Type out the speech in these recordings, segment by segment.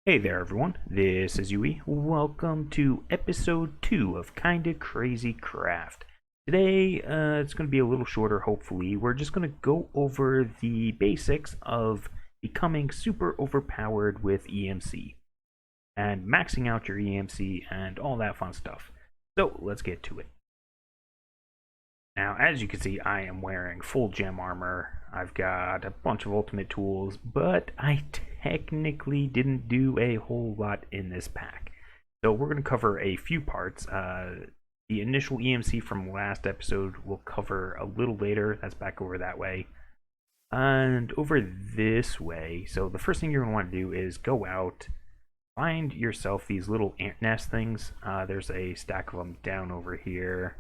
Hey there everyone, this is Yui. Welcome to episode 2 of Kinda Crazy Craft. Today, it's going to be a little shorter, hopefully. We're just going to go over the basics of becoming super overpowered with EMC and maxing out your EMC and all that fun stuff. So, let's get to it. Now, as you can see, I am wearing full gem armor. I've got a bunch of ultimate tools, but I technically didn't do a whole lot in this pack. So we're going to cover a few parts. The initial EMC from last episode we'll cover a little later. That's back over that way. And over this way, so the first thing you're going to want to do is go out, find yourself these little ant nest things. There's a stack of them down over here.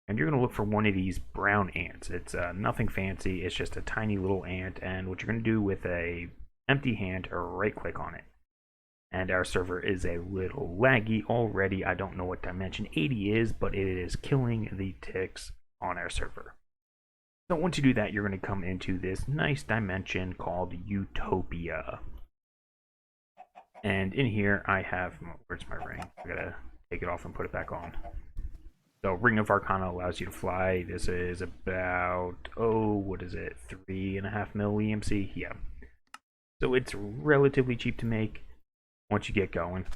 And you're going to look for one of these brown ants. It's nothing fancy. It's just a tiny little ant. And what you're going to do with a empty hand or right click on it. And our server is a little laggy already. I don't know what dimension 80 is, but it is killing the ticks on our server. So once you do that, you're going to come into this nice dimension called Utopia. And in here I have, where's my ring? I gotta take it off and put it back on. So Ring of Arcana allows you to fly. This is about, what is it, 3.5 mil EMC? Yeah. So it's relatively cheap to make once you get going.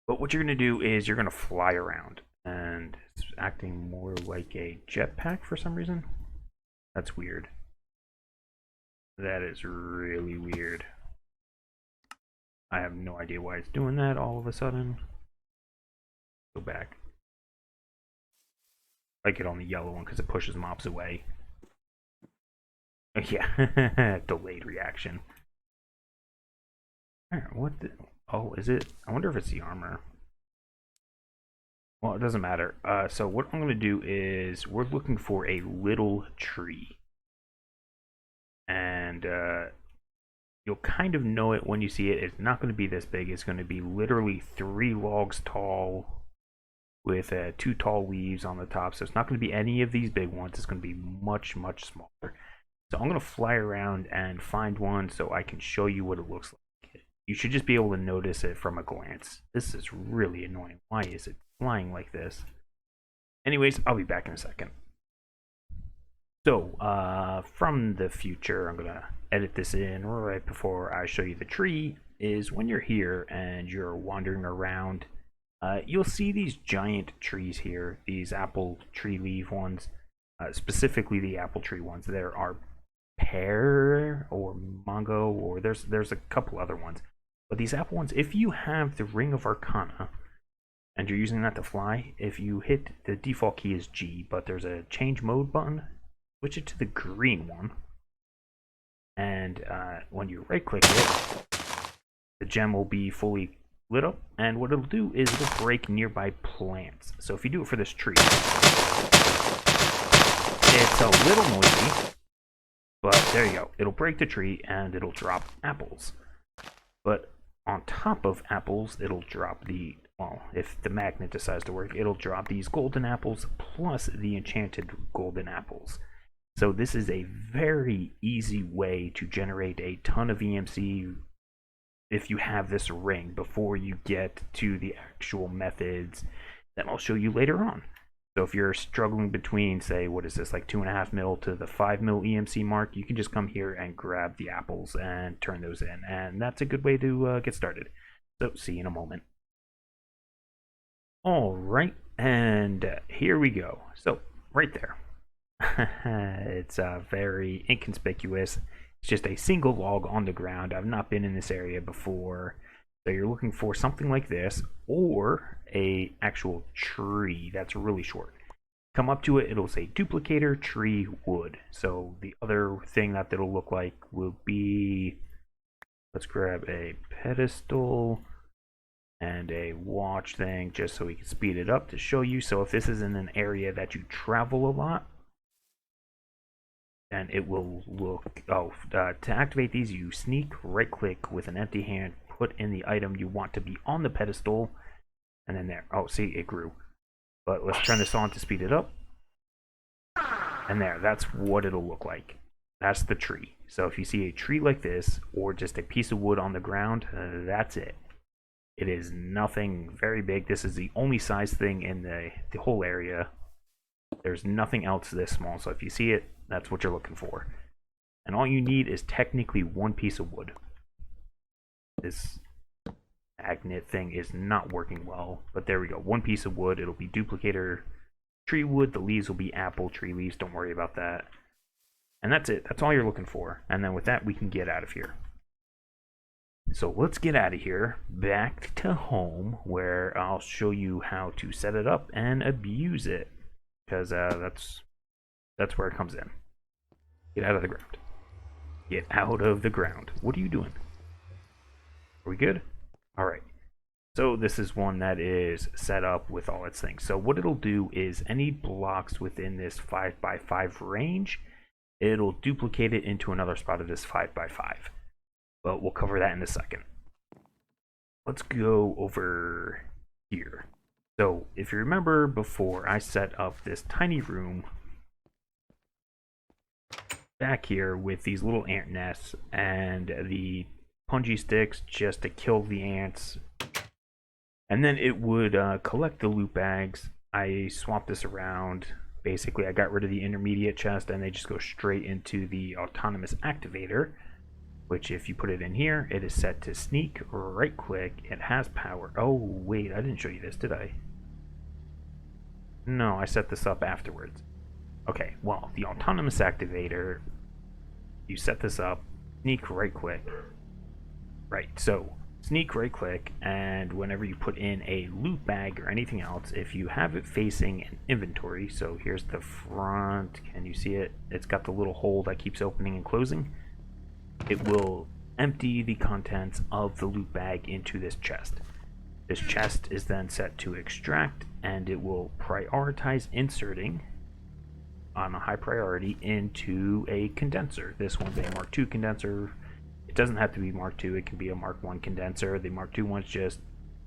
But what you're going to do is you're going to fly around. And it's acting more like a jetpack for some reason. That's weird. That is really weird. I have no idea why it's doing that all of a sudden. Go back. I like it on the yellow one because it pushes mobs away. Yeah, delayed reaction. Alright, what the... Oh, is it? I wonder if it's the armor. Well, it doesn't matter. So what I'm going to do is we're looking for a little tree. And you'll kind of know it when you see it. It's not going to be this big. It's going to be literally 3 logs tall with 2 tall leaves on the top. So it's not going to be any of these big ones. It's going to be much, much smaller. So I'm going to fly around and find one so I can show you what it looks like. You should just be able to notice it from a glance. This is really annoying. Why is it flying like this? Anyways, I'll be back in a second. So, from the future, I'm going to edit this in right before I show you the tree, is when you're here and you're wandering around, you'll see these giant trees here, these apple tree leaf ones, specifically the apple tree ones. There are pear or mango, or there's a couple other ones. But these apple ones, if you have the Ring of Arcana and you're using that to fly, if you hit the default key is G, but there's a change mode button, switch it to the green one. And when you right click it, the gem will be fully lit up, and what it'll do is it'll break nearby plants. So if you do it for this tree, it's a little noisy, but there you go. It'll break the tree and it'll drop apples. But on top of apples, it'll drop the, well, if the magnet decides to work, it'll drop these golden apples plus the enchanted golden apples. So this is a very easy way to generate a ton of EMC if you have this ring before you get to the actual methods that I'll show you later on. So if you're struggling between, say, what is this, like 2.5 mil to the 5 mil EMC mark, you can just come here and grab the apples and turn those in, and that's a good way to get started. So see you in a moment. Alright, and here we go. So right there. It's very inconspicuous. It's just a single log on the ground. I've not been in this area before. So you're looking for something like this, or a actual tree that's really short. Come up to it, it'll say duplicator tree wood. So the other thing that it'll look like will be, let's grab a pedestal and a watch thing just so we can speed it up to show you. So if this is in an area that you travel a lot, and it will look, to activate these, you sneak, right click with an empty hand, put in the item you want to be on the pedestal, and then there. Oh, see, it grew. But let's turn this on to speed it up. And there, that's what it'll look like. That's the tree. So if you see a tree like this, or just a piece of wood on the ground, that's it. It is nothing very big. This is the only size thing in the whole area. There's nothing else this small. So if you see it, that's what you're looking for. And all you need is technically one piece of wood. This magnet thing is not working well, but there we go. One piece of wood. It'll be duplicator tree wood. The leaves will be apple tree leaves. Don't worry about that. And that's it. That's all you're looking for. And then with that, we can get out of here. So let's get out of here, back to home, where I'll show you how to set it up and abuse it, because that's where it comes in. Get out of the ground. Get out of the ground. What are you doing? Are we good? All right. So this is one that is set up with all its things. So what it'll do is any blocks within this 5x5 range, it'll duplicate it into another spot of this 5x5. But we'll cover that in a second. Let's go over here. So if you remember before, I set up this tiny room back here with these little ant nests and the punji sticks just to kill the ants. And then it would collect the loot bags. I swapped this around. Basically, I got rid of the intermediate chest and they just go straight into the autonomous activator, which if you put it in here, it is set to sneak, right click, it has power. Oh wait, I didn't show you this, did I? No, I set this up afterwards. Okay, well, the autonomous activator, you set this up, sneak, right click. Right, so sneak, right click, and whenever you put in a loot bag or anything else, if you have it facing an inventory, so here's the front, can you see it? It's got the little hole that keeps opening and closing. It will empty the contents of the loot bag into this chest. This chest is then set to extract, and it will prioritize inserting on a high priority into a condenser. This one's a Mark II condenser. It doesn't have to be Mark II, it can be a Mark I condenser. The Mark II ones just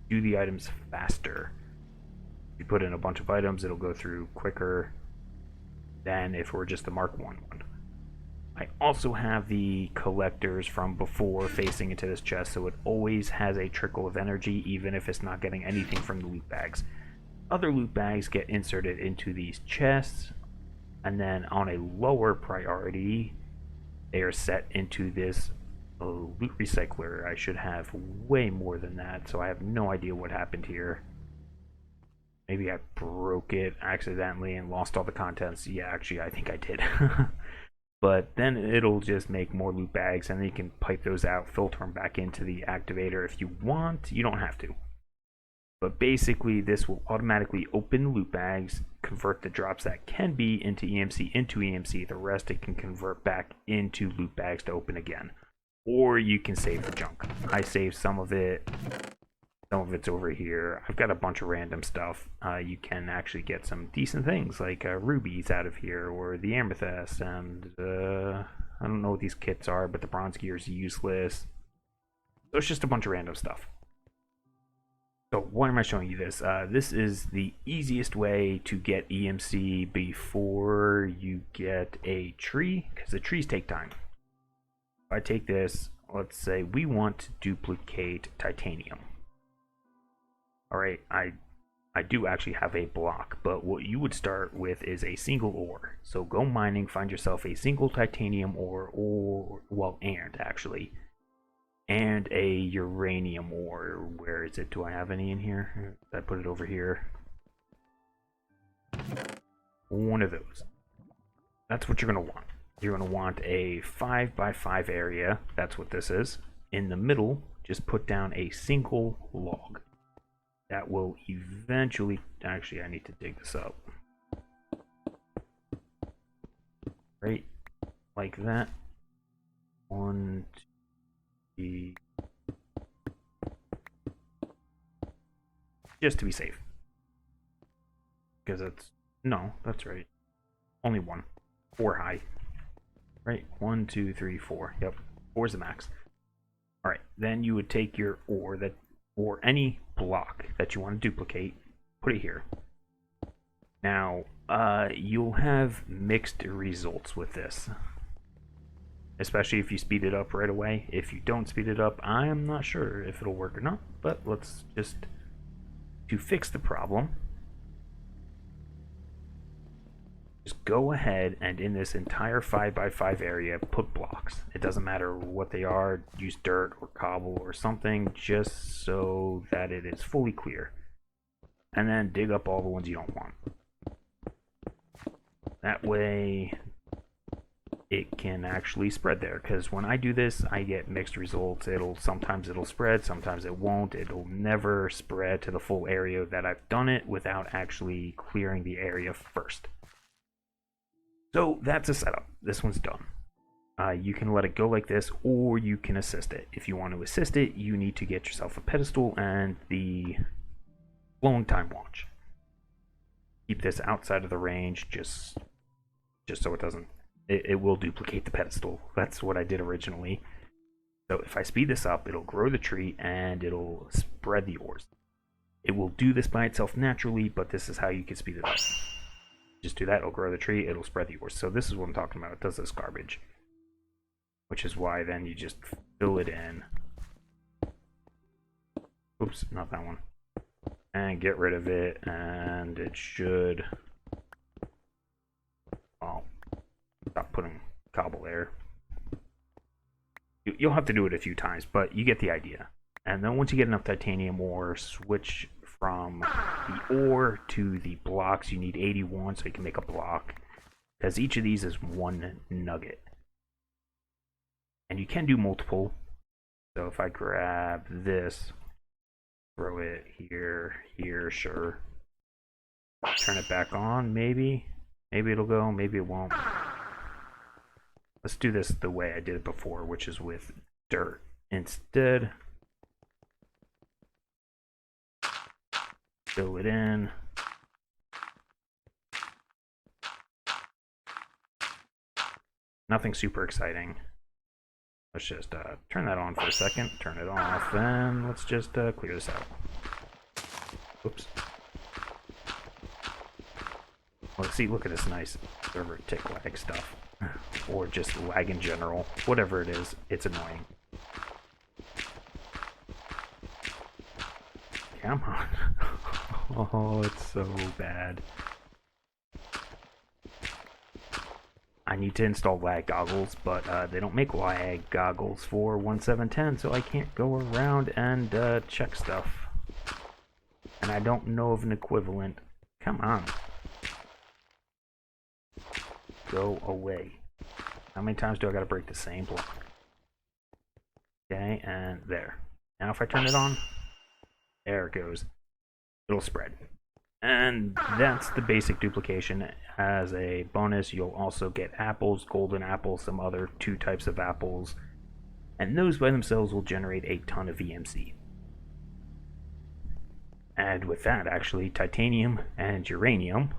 do the items faster. If you put in a bunch of items, it'll go through quicker than if it were just the Mark I one. I also have the collectors from before facing into this chest, so it always has a trickle of energy, even if it's not getting anything from the loot bags. Other loot bags get inserted into these chests, and then on a lower priority, they are set into this loot recycler. I should have way more than that, so I have no idea what happened here. Maybe I broke it accidentally and lost all the contents. Yeah, actually, I think I did. But then it'll just make more loot bags, and then you can pipe those out, filter them back into the activator if you want. You don't have to. But basically, this will automatically open loot bags, convert the drops that can be into EMC. The rest it can convert back into loot bags to open again. Or you can save the junk. I saved some of it. Some of it's over here. I've got a bunch of random stuff. You can actually get some decent things like rubies out of here, or the amethyst, and I don't know what these kits are, but the bronze gear is useless. So it's just a bunch of random stuff. So why am I showing you this? This is the easiest way to get EMC before you get a tree, because the trees take time. If I take this, let's say we want to duplicate titanium. Alright, I do actually have a block, but what you would start with is a single ore. So go mining, find yourself a single titanium ore, and a uranium ore. Where is it? Do I have any in here? I put it over here. One of those. That's what you're going to want. You're going to want a 5x5 area. That's what this is. In the middle, just put down a single log. That will eventually, actually I need to dig this up. Right, like that. 1, 2, 3. Just to be safe. Because it's, no, that's right. Only 1. 4 high. Right, 1, 2, 3, 4. Yep, 4 is the max. Alright, then you would take your ore that, or any block that you want to duplicate, put it here. Now, you'll have mixed results with this. especially if you speed it up right away. If you don't speed it up, I'm not sure if it'll work or not, but let's just, to fix the problem, just go ahead and in this entire 5x5 area put blocks. It doesn't matter what they are, use dirt or cobble or something, just so that it is fully clear. And then dig up all the ones you don't want. That way it can actually spread there, because when I do this I get mixed results. Sometimes it'll spread, sometimes it won't. It'll never spread to the full area that I've done it without actually clearing the area first. So that's a setup. This one's done. You can let it go like this, or you can assist it. If you want to assist it, you need to get yourself a pedestal and the blowing time watch. Keep this outside of the range, just so it doesn't. It will duplicate the pedestal. That's what I did originally. So if I speed this up, it'll grow the tree and it'll spread the ores. It will do this by itself naturally, but this is how you can speed it up. Just do that, it'll grow the tree, it'll spread the ores. So this is what I'm talking about. It does this garbage. Which is why then you just fill it in. Oops, not that one. And get rid of it, and it should... Well, stop putting cobble there. You'll have to do it a few times, but you get the idea. And then once you get enough titanium ore, switch from the ore to the blocks. You need 81 so you can make a block, because each of these is one nugget. And you can do multiple. So if I grab this, throw it here, here, sure. Turn it back on, maybe. Maybe it'll go, maybe it won't. Let's do this the way I did it before, which is with dirt instead. Fill it in. Nothing super exciting. Let's just turn that on for a second, turn it off, and let's just clear this out. Oops. Well, see, look at this nice server tick lag stuff. Or just lag in general. Whatever it is, it's annoying. Come on. Oh, it's so bad. I need to install lag goggles, but they don't make lag goggles for 1710, so I can't go around and check stuff. And I don't know of an equivalent. Come on. Go away. How many times do I gotta break the same block? Okay, and there. Now if I turn it on, there it goes. It'll spread. And that's the basic duplication. As a bonus, you'll also get apples, golden apples, some other 2 types of apples, and those by themselves will generate a ton of EMC. And with that, actually, titanium and uranium,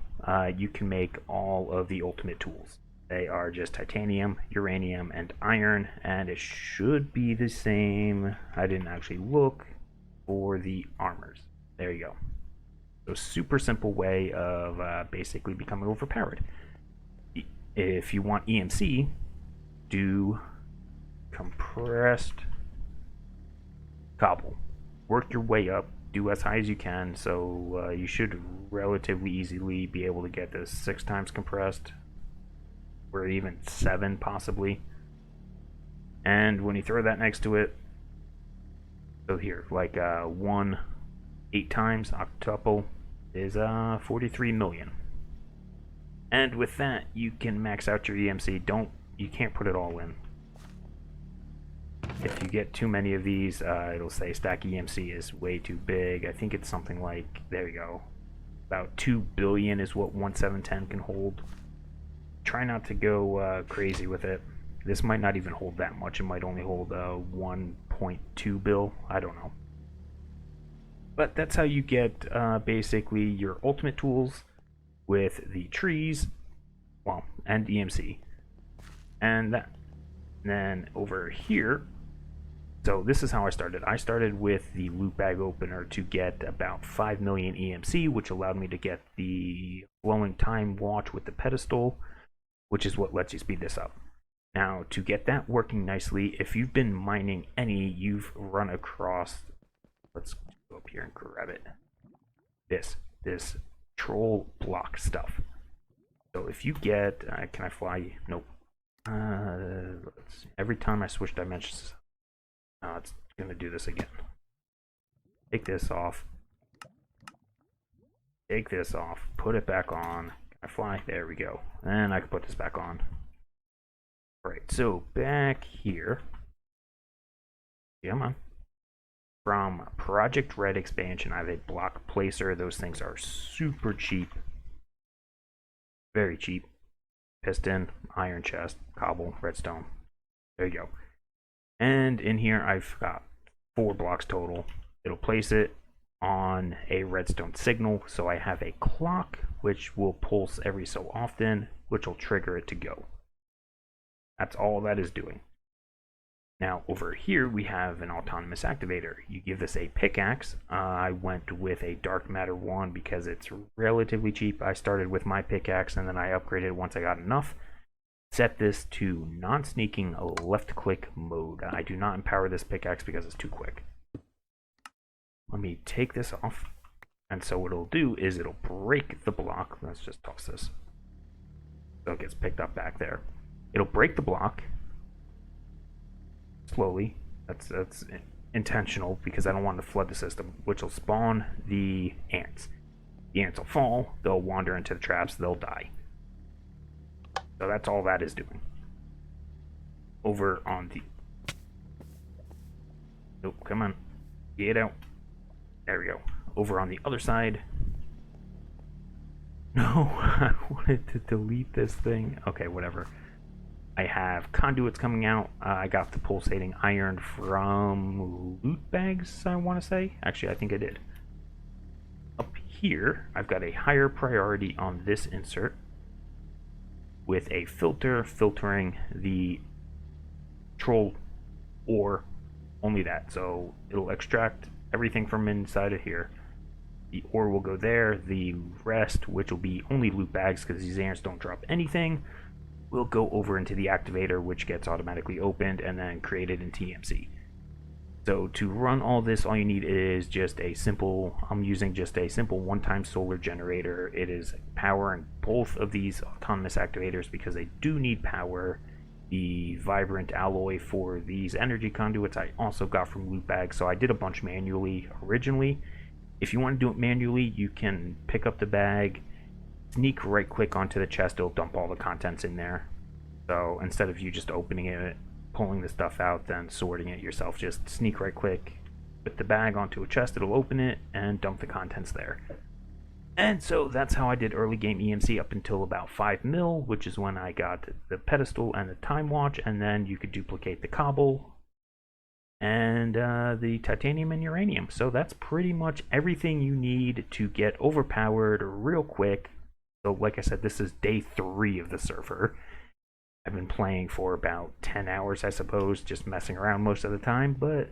you can make all of the ultimate tools. They are just titanium, uranium, and iron, and it should be the same. I didn't actually look for the armors. There you go. So super simple way of basically becoming overpowered. If you want EMC, do compressed cobble. Work your way up. Do as high as you can. So you should relatively easily be able to get this 6 times compressed, or even 7 possibly. And when you throw that next to it, so here, like 1 8 times octuple is 43 million. And with that, you can max out your EMC. You can't put it all in. If you get too many of these, it'll say stack EMC is way too big. I think it's something like, there you go, about 2 billion is what 1710 can hold. Try not to go crazy with it. This might not even hold that much. It might only hold 1.2 bill. I don't know. But that's how you get basically your ultimate tools with the trees, well, and EMC. And then over here, so this is how I started. I started with the loot bag opener to get about 5 million EMC, which allowed me to get the glowing time watch with the pedestal, which is what lets you speed this up. Now, to get that working nicely, if you've been mining any, you've run across, let's go up here and grab it, this troll block stuff. So if you get, can I fly? Nope. Let's see. Every time I switch dimensions, it's gonna do this again. Take this off. Take this off. Put it back on. Can I fly? There we go. And I can put this back on. Alright, so back here. Come on. From Project Red expansion, I have a block placer. Those things are super cheap. Very cheap. Piston, iron chest, cobble, redstone. There you go. And in here I've got 4 blocks total. It'll place it on a redstone signal, so I have a clock which will pulse every so often, which will trigger it to go. That's all that is doing. Now over here we have an autonomous activator. You give this a pickaxe. I went with a dark matter one because it's relatively cheap. I started with my pickaxe and then I upgraded once I got enough. Set this to non-sneaking left click mode. I do not empower this pickaxe because it's too quick. Let me take this off. And so what it'll do is it'll break the block. Let's just toss this so it gets picked up back there. It'll break the block slowly. That's intentional because I don't want to flood the system, which will spawn the ants. The ants will fall, they'll wander into the traps, they'll die. So that's all that is doing. Over on the... Nope, come on. Get out. There we go. Over on the other side. No, I wanted to delete this thing. Okay, whatever. I have conduits coming out. I got the pulsating iron from loot bags, I want to say. Actually, I think I did. Up here, I've got a higher priority on this insert with a filter filtering the troll ore, only that. So it'll extract everything from inside of here. The ore will go there. The rest, which will be only loot bags because these ants don't drop anything, will go over into the activator, which gets automatically opened and then created in EMC. So to run all this, all you need is just a simple, I'm using just a simple one-time solar generator. It is powering both of these autonomous activators because they do need power. The vibrant alloy for these energy conduits I also got from loot bags, so I did a bunch manually originally. If you want to do it manually, you can pick up the bag, sneak right click onto the chest, it'll dump all the contents in there. So instead of you just opening it, pulling the stuff out, then sorting it yourself, just sneak right click with the bag onto a chest, it'll open it and dump the contents there. And so that's how I did early game EMC up until about 5 mil, which is when I got the pedestal and the time watch, and then you could duplicate the cobble and the titanium and uranium. So that's pretty much everything you need to get overpowered real quick. So like I said, this is day 3 of the server. I've been playing for about 10 hours, I suppose, just messing around most of the time, but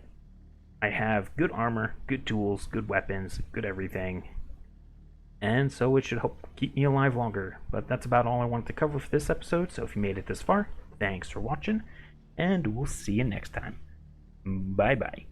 I have good armor, good tools, good weapons, good everything, and so it should help keep me alive longer. But that's about all I wanted to cover for this episode, so if you made it this far, thanks for watching, and we'll see you next time. Bye-bye.